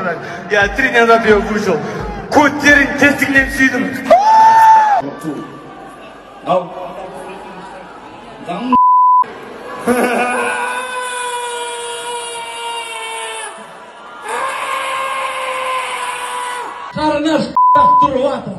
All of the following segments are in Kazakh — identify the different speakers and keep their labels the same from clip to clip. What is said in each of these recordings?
Speaker 1: турат. Я 3 дня назад ее кушал. Коттерин тестиклеп сүйдім.
Speaker 2: Ал. Заң. Қарнаш тұрып жатыр.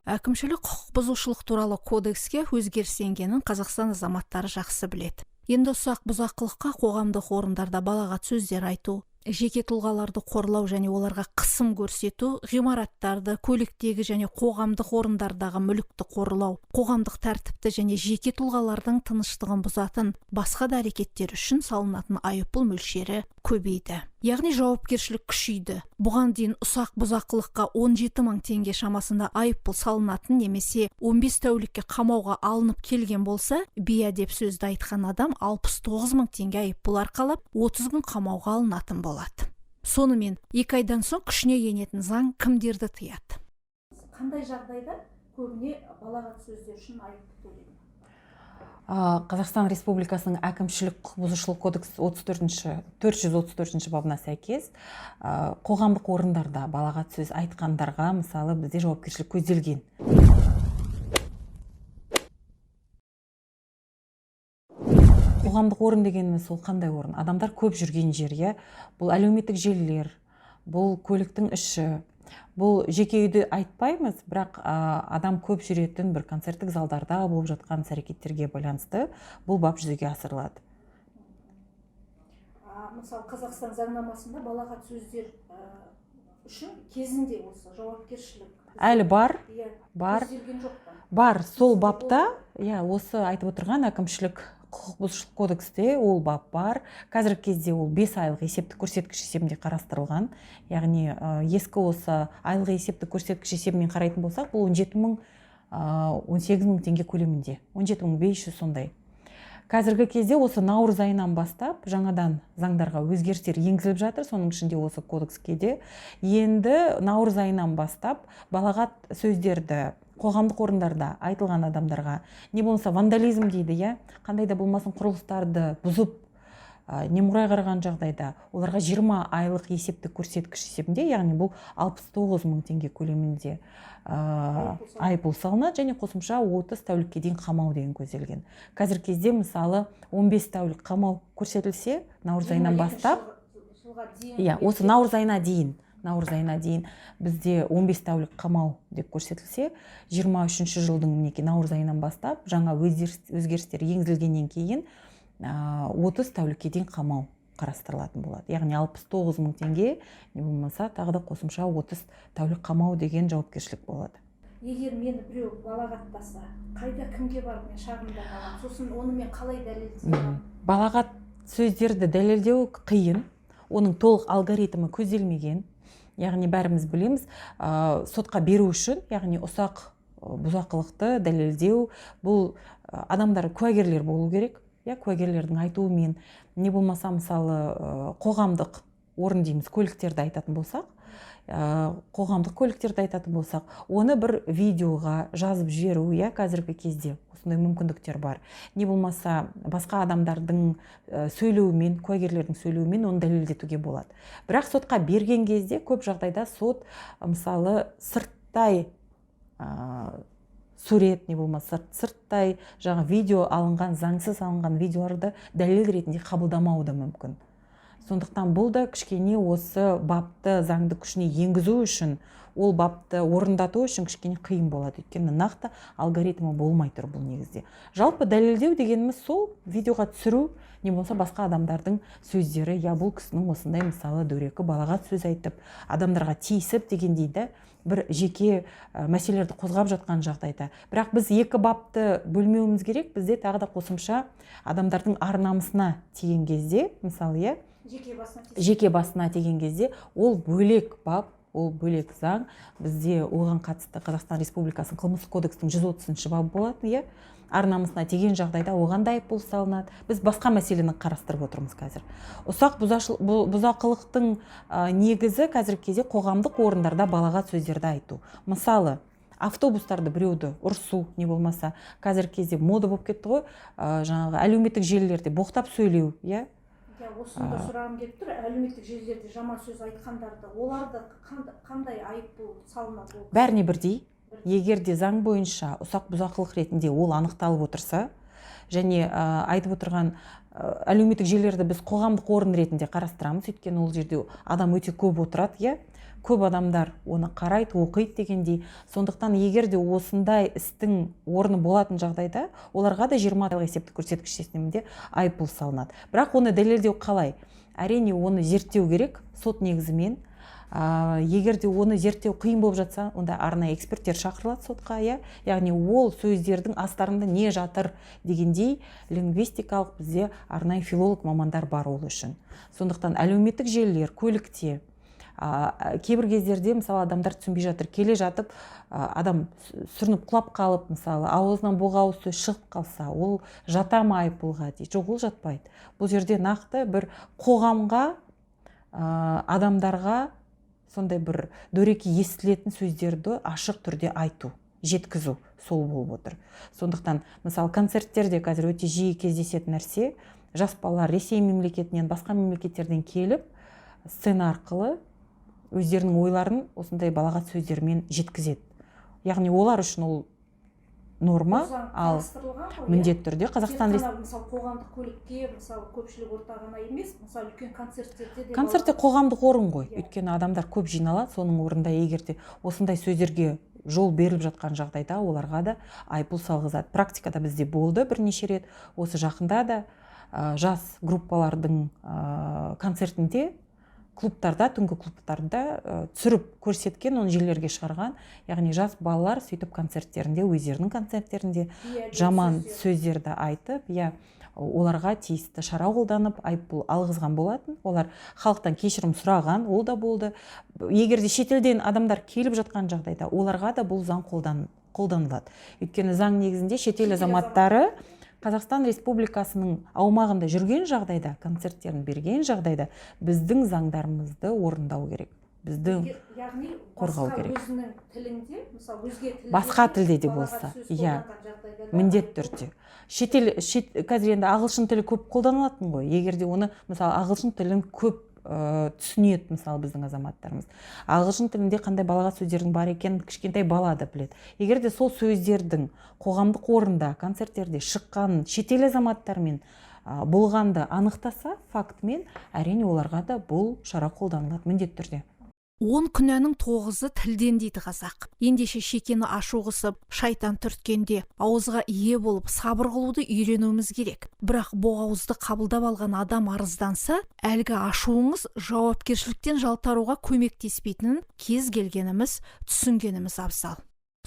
Speaker 3: Әкімшілік құқық бұзушылық туралы кодекске өзгеріс енгенін Қазақстан азаматтары жақсы біледі. Енді ұсақ бұзақылыққа қоғамдық орындарда балағат сөздер айту, жеке тұлғаларды қорлау және оларға қысым көрсету, ғимараттарды, көліктегі және қоғамдық орындардағы мүлікті қорлау, қоғамдық тәртіпті және жеке тұлғалардың тыныштығын бұзатын басқа да әрекеттер үшін салынатын айыппұл мөлшері көбейді. Яғни жауапкершілік күшейді. Бұған дейін ұсақ бұзақылыққа 17 мың теңге шамасында айыппұл салынатын немесе 15 тәулікке қамауға алынып келген болса, бейәдеп сөзді айтқан адам 69 мың теңге айыппұл арқалап 30 күн қамауға алынатын болады. Сонымен 2 айдан соң күшіне енетін заң кімдерді тыяды? Қандай жағдайда көбіне балағат сөздер үшін айыппұл төлейді?
Speaker 4: Қазақстан Республикасының әкімшілік құқық бұзушылық кодекс 434 бабына сәйкес қоғамдық орындарда балағат сөз айтқандарға мысалы бізде жауапкершілік көзделген. Қоғамдық орын дегеніміз ол қандай орын? Адамдар көп жүрген жер, бұл әлеуметтік желілер, бұл көліктің іші, бұл жеке үйді айтпаймыз, бірақ адам көп жүретін бір концерттік залдарда болып жатқан әрекеттерге байланысты бұл бап жүзеге асырылады.
Speaker 3: Мысалы, Қазақстан заңнамасында балағат сөздер үшін кезінде осы жауапкершілік
Speaker 4: әлі бар,
Speaker 3: көзделген жоқ па?
Speaker 4: Бар, сол бапта, осы айтып отырған әкімшілік құқық бұзушылық кодексте ол бап бар. Қазіргі кезде ол 5 айлық есептік көрсеткіш есебінде қарастырылған. Яғни ескі осы айлық есептік көрсеткіш есебімен қарайтын болсақ, бұл 17 мың 18 мың теңге көлемінде. 17 мың 500 сондай. Қазіргі кезде осы наурыз айынан бастап жаңадан заңдарға өзгерістер енгізіліп жатыр, соның ішінде осы кодекске де. Енді наурыз айынан бастап балағат сөздерді қоғамдық орындарда айтылған адамдарға, не болмаса вандализм дейді, қандай да болмасын құрылыстарды бұзып, немұрай қараған жағдайда оларға 20 айлық есептік көрсеткіш есебінде, яғни бұл 69 мың теңге көлемінде айыппұл салынады және қосымша 30 тәулікке дейін қамау деген көзделген. Қазіргі кезде мысалы 15 тәулік қамау көрсетілсе, наурыз айынан бастап, осы наурыз айына дейін бізде 15 тәулік қамау деп көрсетілсе, 23 жылдың наурыз айынан бастап жаңа өзгерістер енгізілгеннен кейін 30 тәулікке дейін қамау қарастырылатын болады. Яғни 69 мың теңге, не болмаса тағы да қосымша 30 тәулік қамау деген жауапкершілік болады.
Speaker 3: Егер мені біреу балағаттаса, қайда кімге барып мен шағымданамын? Сосын оны мен қалай дәлелдеймін?
Speaker 4: Балағат сөздерді дәлелдеу қиын, оның толық алгоритмі көзделмеген. Яғни бәріміз білеміз, сотқа беру үшін, яғни ұсақ бұзақылықты дәлелдеу, бұл адамдар куәгерлер болу керек. Куәгерлердің айтуымен, не болмаса мысалы қоғамдық орын дейміз, көліктерді айтатын болсақ, оны бір видеоға жазып жіберу, қазіргі кезде осындай мүмкіндіктер бар. Не болмаса басқа адамдардың сөйлеуімен, куәгерлердің сөйлеуімен оны дәлелдетуге болады. Бірақ сотқа берген кезде көп жағдайда сот мысалы сырттай сурет, не болмаса сырттай жаңа видео алынған, заңсыз алынған видеоларды дәлел ретінде қабылдамауы да мүмкін. Сондықтан бұл да кішкене осы бапты заңды күшіне енгізу үшін, ол бапты орындату үшін кішкене қиын болады. Өйткені нақты алгоритмі болмай тұр бұл негізде. Жалпы дәлелдеу дегеніміз сол видеоға түсіру, не болмаса басқа адамдардың сөздері, бұл кісінің осындай мысалы дөрекі балағат сөз айтып, адамдарға тиісіп дегендейді бір жеке мәселелерді қозғап жатқан жағдайда. Бірақ біз екі бапты бөлмеуіміз керек, бізде тағы да қосымша адамдардың ар намысына тиген кезде, мысалы, жеке басына тиген кезде, ол бөлек бап, ол бөлек заң. Бізде оған қатысты Қазақстан Республикасының қылмыстық кодекстің 130 бабы болады, ар намысына тиген жағдайда оған да айыппұл салынады. Біз басқа мәселені қарастырып отырмыз қазір. Ұсақ бұзақылықтың негізі қазіргі кезде қоғамдық орындарда балағат сөздерді айту. Мысалы, автобустарды біреуді ұрсу, не болмаса қазіргі кезде мода болып кетті ғой, жаңағы әлеуметтік желілерде боқтап сөйлеу,
Speaker 3: Осыны да сұрағым келіп тұр. Әлеуметтік желілерде жаман сөз айтқандарды, оларды қандай айыппұл салынады?
Speaker 4: Бәріне бірдей. Егер де заң бойынша ұсақ бұзақылық ретінде ол анықталып отырса, және айтып отырған әлеуметтік желілерді біз қоғамдық орын ретінде қарастырамыз, өйткені ол жерде адам өте көп отырады, көп адамдар оны қарайды, оқиды дегендей. Сондықтан егер де осындай істің орны болатын жағдайда, оларға да 20 айлық есептік көрсеткіш шегінде айыппұл салынады. Бірақ оны дәлелдеу қалай? Әрине оны зерттеу керек сот негізімен. Егер де оны зерттеу қиын болып жатса, онда арнайы эксперттер шақырылады сотқа, яғни ол сөздердің астарында не жатыр дегендей лингвистикалық бізде арнайы филолог мамандар бар ол үшін. Сондықтан әлеуметтік желілер, көлікте, кейбір кездерде мысалы адамдар түсінбей жатыр, келе жатып адам сүрініп құлап қалып, мысалы ауызынан боғауыз сөз шығып қалса, ол жата ма айыппұлға дейді? Жоқ, ол жатпайды. Бұл жерде нақты бір қоғамға, адамдарға сондай бір дөрекі естілетін сөздерді ашық түрде айту, жеткізу сол болып отыр. Сондықтан мысалы концерттерде қазір өте жиі кездесетін нәрсе, жас балалар Ресей мемлекетінен, басқа мемлекеттерден келіп, сцена арқылы өздерінің ойларын осындай балағат сөздермен жеткізеді. Яғни олар үшін ол норма, ал міндетті түрде Қазақстан
Speaker 3: мысалы қоғамдық көлікке, мысалы көпшілік орта ғана емес, мысалы үлкен концерттерде де
Speaker 4: концертте қоғамдық орын ғой, өйткені адамдар көп жиналады, соның орында егер де осындай сөздерге жол беріліп жатқан жағдайда оларға да айыппұл салғызады. Практикада бізде болды бірнеше рет, осы жақында да жас группалардың концертінде, клубтарда, түнгі клубтарда түсіріп көрсеткен, оны желілерге шығарған. Яғни жас балалар сөйтіп концерттерінде, өздерінің концерттерінде жаман сөздерді айтып, оларға тиісті шара қолданып, айыппұл алғызған болатын. Олар халықтан кешірім сұраған, ол да болды. Егер де шетелден адамдар келіп жатқан жағдайда, оларға да бұл заң қолданылады. Өйткені заң негізінде шетел азаматтары Қазақстан Республикасының аумағында жүрген жағдайда, концерттерін берген жағдайда біздің заңдарымызды орындау керек. Бізді қорғау керек.
Speaker 3: Өзінің тілінде, мысалы өзге тілде,
Speaker 4: басқа тілде де болса, міндетті түрде. Қазір енді ағылшын тілі көп қолданылатын ғой. Егер де оны, мысалы, ағылшын тілін көп түсінеді, мысалы, біздің азаматтарымыз. Ағылшын тілінде қандай балағат сөздердің бар екенін кішкентай бала да біледі. Егер де сол сөздердің қоғамдық орында, концерттерде шыққанын шетел азаматтармен болғанды анықтаса фактімен, әрине оларға да бұл шара қолданылады міндетті түрде.
Speaker 3: 10 күнәнің 9-ы тілден дейді қазақ. Ендеше шекені ашу қысып, шайтан түрткенде ауызға ие болып сабыр қылуды үйренуіміз керек. Бірақ боғауызды қабылдап алған адам арызданса, әлгі ашуыңыз жауапкершіліктен жалтаруға көмектеспейтінін кез келгеніміз түсінгеніміз абзал.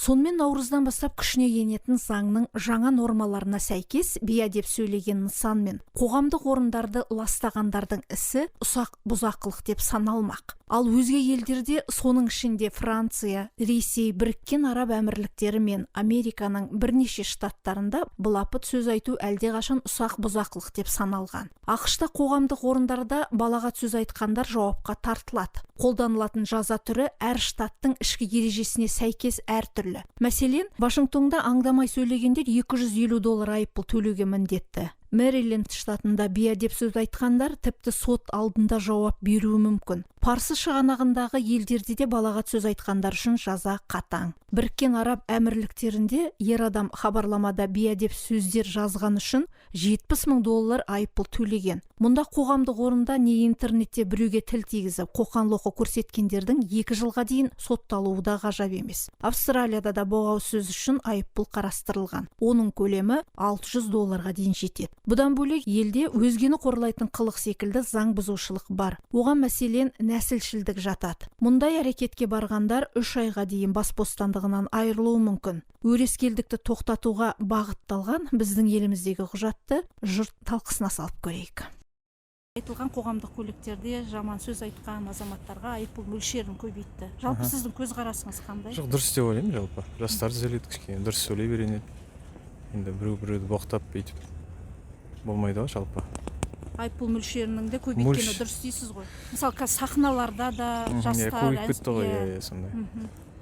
Speaker 3: Сонымен наурыздан бастап күшіне енетін заңның жаңа нормаларына сәйкес бейәдеп сөйлеген нысан мен қоғамдық орындарды ластағандардың ісі ұсақ бұзақылық деп саналмақ. Ал өзге елдерде, соның ішінде Франция, Ресей, Біріккен Араб Әмірліктері мен Американың бірнеше штаттарында былапыт сөз айту әлдеқашан ұсақ бұзақылық деп саналған. ақш-та қоғамдық орындарда балағат сөз айтқандар жауапқа тартылады. Қолданылатын жаза түрі әр штаттың ішкі ережесіне сәйкес әртүрлі. Мәселен, Вашингтонда аңдамай сөйлегендер $250 айыппұл төлеуге міндетті. Мэриленд штатында бейәдеп сөз айтқандар тіпті сот алдында жауап беруі мүмкін. Парсы шығанағындағы елдерде де балағат сөз айтқандар үшін жаза қатаң. Біріккен Араб Әмірліктерінде ер адам хабарламада бейәдеп сөздер жазған үшін $70,000 айыппұл төлеген. Мұнда қоғамдық орында не интернетте біреуге тіл тигізіп, қоқан-лоқы көрсеткендердің 2 жылға дейін сотталуы да ғажап емес. Австралияда да боғау сөз үшін айыппұл қарастырылған. Оның көлемі $600 дейін жетеді. Бұдан бөлек елде өзгені қорлайтын қылық секілді заң бұзушылық бар. Оған мәселен нәсілшілдік жатады. Мұндай әрекетке барғандар 3 айға дейін бас бостандығынан айырылуы мүмкін. Өрескелдікті тоқтатуға бағытталған біздің еліміздегі құжатты жұрт талқысына салып көрейік. Айтылған қоғамдық көліктерде жаман сөз айтқан азаматтарға айыппұл мөлшерін көбейтті. Жалпы сіздің көзқарасыңыз қандай?
Speaker 5: Жоқ, дұрыс деп ойлаймын жалпы. Жастар түзеледі кішкене, дұрыс сөйлей береді. Енді біреуді боқтап бүйтіп болмайды ғой жалпы.
Speaker 3: Айыппұл мөлшерінің де көбейткені дұрыс дейсіз ғой. Мысалы, сахналарда да жастар
Speaker 5: көбейіп кетті ғой, сондай.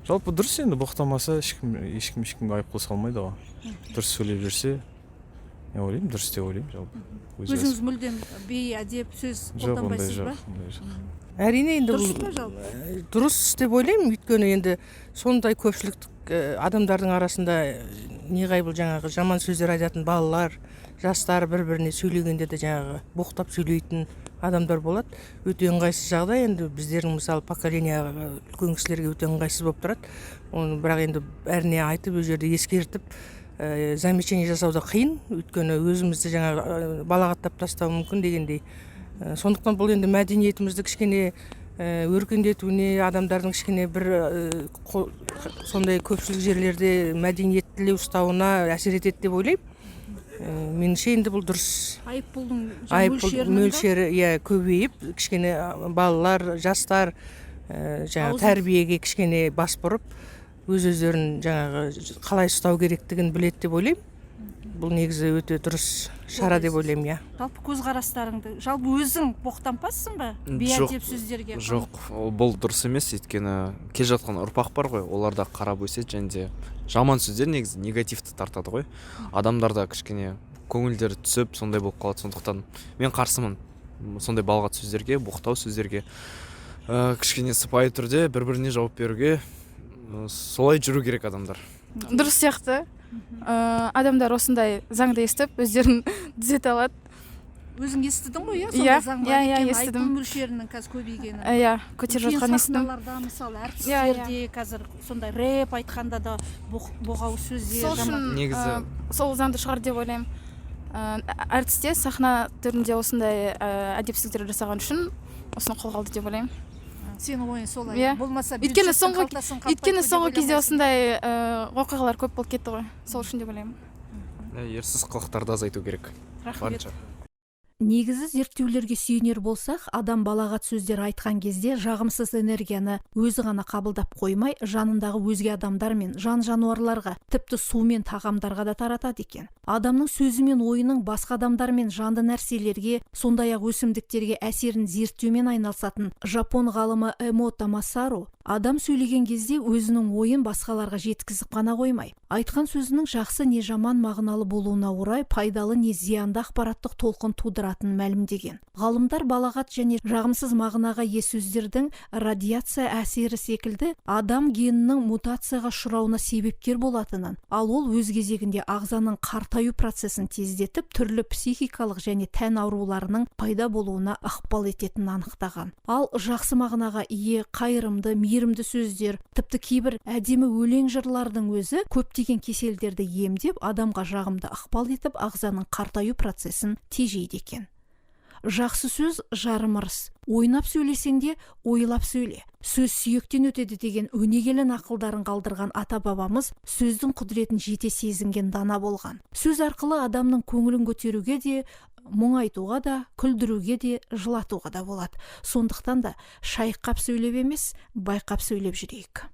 Speaker 5: Жалпы дұрыс, енді боқтамаса ешкім айыппұл салмайды ғой. Дұрыс сөйлеп жүрсе, мен ойлаймын дұрыс деп ойлаймын жалпы.
Speaker 3: Өзіңіз мүлдем бейәдеп сөз
Speaker 5: жоқ, ондай
Speaker 3: қолданбайсыз ба?
Speaker 5: жоқ, ондай жоқ.
Speaker 6: Әрине енді
Speaker 3: Дұрыс
Speaker 6: бұл
Speaker 3: па жалпы?
Speaker 6: дұрыс деп ойлаймын, өйткені енді сондай көпшілік адамдардың арасында неғайбыл жаңағы жаман сөздер айтатын балалар, жастар бір-біріне сөйлегенде де жаңағы боқтап сөйлейтін адамдар болады. Өте ыңғайсыз жағдай, енді біздердің мысалы поколенияға үлкен кісілерге өте ыңғайсыз болып тұрады. Оны бірақ енді бәріне айтып, ол жерде ескертіп, замечание жасауда қиын, өйткені өзімізді жаңағы балағаттап тастау мүмкін дегендей. Сондықтан бұл енді мәдениетімізді кішкене өркендетуіне, адамдардың кішкене бір сондай көпшілік жерлерде мәдениеттілеу ұстауына әсер етеді деп ойлаймын. Меніңше енді бұл дұрыс.
Speaker 3: Айыппұлдың
Speaker 6: мөлшері көбейіп, кішкене балалар, жастар жаңағы тәрбиеге кішкене бас бұрып, өз-өздерін жаңағы қалай ұстау керектігін біледі деп ойлаймын. Бұл негізі өте дұрыс шара деп ойлаймын,
Speaker 3: Жалпы көзқарастарыңды, жалпы өзің боқтанбассың ба? Бейәдеп сөздерге.
Speaker 7: Жоқ, бұл дұрыс емес, өйткені келе жатқан ұрпақ бар ғой, оларда қарап өседі, және де жаман сөздер негізі негативті тартады ғой. Адамдарда кішкене көңілдері түсіп, сондай болып қалады. Сондықтан мен қарсымын сондай балағат сөздерге, боқтау сөздерге. Кішкене сыпайы түрде бір-біріне жауап беруге солай жүру керек адамдар.
Speaker 8: Дұрыс сияқты. Адамдар осындай заңды естіп, өздерін түзете алады.
Speaker 3: Өзің естідің ғой,
Speaker 8: Иә,
Speaker 3: сондай заң бар екенін,
Speaker 8: естідім.
Speaker 3: айыппұл мөлшерінің қазір көбейгенін.
Speaker 8: Иә, көтеріп жатқан естідім.
Speaker 3: Сахналарда мысалы әртістерде қазір сондай рэп айтқанда да боғау сөздер.
Speaker 8: Сол үшін
Speaker 7: Негізі
Speaker 8: сол заңды шығар деп ойлаймын. Әртісте сахна түрінде осындай әдепсіздіктер жасаған үшін осыны қолға алды деп ойлаймын.
Speaker 3: Сенің ойың солай.
Speaker 8: Иә.
Speaker 3: Болмаса
Speaker 8: Өйткені
Speaker 3: бюджеттің
Speaker 8: өйткені соңғы кезде осындай оқиғалар көп болып кетті ғой. Сол үшін деп ойлаймын.
Speaker 7: ерсіз қылықтарды азайту керек.
Speaker 3: Рахмет. Негізі зерттеулерге сүйенер болсақ, адам балағат сөздер айтқан кезде жағымсыз энергияны өзі ғана қабылдап қоймай, жанындағы өзге адамдар мен жан-жануарларға, тіпті су мен тағамдарға да таратады екен. Адамның сөзі мен ойының басқа адамдар мен жанды нәрселерге, сондай-ақ өсімдіктерге әсерін зерттеумен айналысатын жапон ғалымы Эмота Масару, адам сөйлеген кезде өзінің ойын басқаларға жеткізіп қана қоймай, айтқан сөзінің жақсы не жаман мағыналы болуына орай пайдалы не зиянды ақпараттық толқын тудыратын мәлімдеген. Ғалымдар балағат және жағымсыз мағынаға ие сөздердің радиация әсері секілді адам генінің мутацияға ұшырауына себепкер болатынын, ал ол өз кезегінде ағзаның қартаю процесін тездетіп, түрлі психикалық және тән ауруларының пайда болуына ықпал ететінін анықтаған. Ал жақсы мағынаға ие қайырымды, мейірімді сөздер, тіпті кейбір әдемі өлең жырлардың өзі көптеген кеселдерді емдеп, адамға жағымды ықпал етіп, ағзаның қартаю процесін тежейді екен. Жақсы сөз жарым ырыс. Ойнап сөйлесең де ойлап сөйле. Сөз сүйектен өтеді деген өнегелі нақылдарын қалдырған ата-бабамыз сөздің құдіретін жете сезінген дана болған. Сөз арқылы адамның көңілін көтеруге де, мұң айтуға да, күлдіруге де, жылатуға да болады. Сондықтан да шайқап сөйлеп емес, байқап сөйлеп жүрейік.